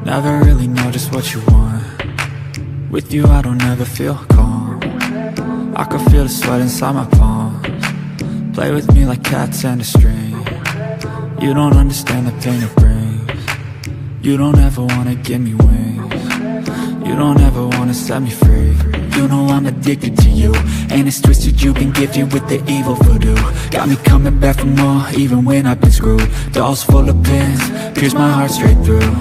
Never really know just what you want. With you I don't ever feel calm. I can feel the sweat inside my palms. Play with me like cats and a string. You don't understand the pain it brings. You don't ever wanna give me wings. You don't ever wanna set me free. You know I'm addicted to you, and it's twisted, you've been gifted with the evil voodoo. Got me coming back for more, even when I've been screwed. Dolls full of pins, pierce my heart straight through.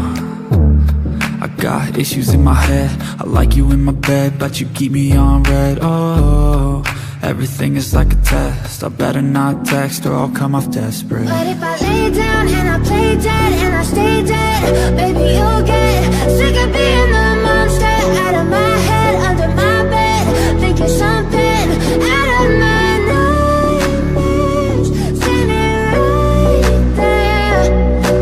I got issues in my head, I like you in my bed, but you keep me on red. Oh, everything is like a test, I better not text or I'll come off desperate. But if I lay down and I play dead and I stay dead, baby you'll get sick of being the monster out of my head, under my bed, thinking something out of my nightmares, standing right there.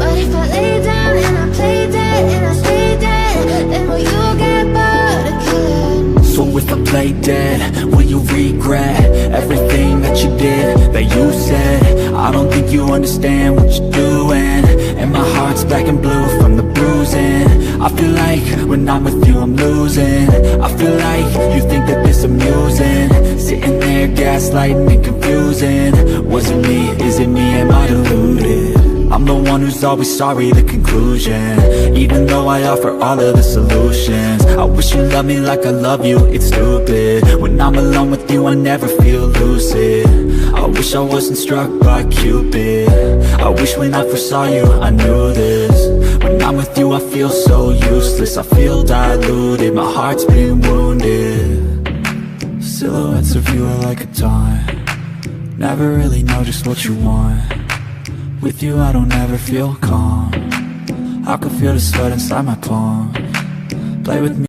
But if I lay down and I play dead and I stay dead, then will you get bored of killing? So if I play dead, will you regret everything that you did, that you said? I don't think you understand what you're doing, and my heart's black and blue from the bruising. I feel like when I'm with you I'm losing. I feel like you think that this amusing, sitting there gaslighting and confusing. Was it me? Is it me? Am I deluded? I'm the one who's always sorry, the conclusion, even though I offer all of the solutions. I wish you loved me like I love you, it's stupid. When I'm alone with you I never feel lucid. I wish I wasn't struck by Cupid. I wish when I first saw you I knew this. When I'm with you I feel so useless, I feel diluted, my heart's been wounded. Silhouettes of you are like a taunt. Never really know just what you want. With you I don't ever feel calm. I can feel the sweat inside my palms. Play with me.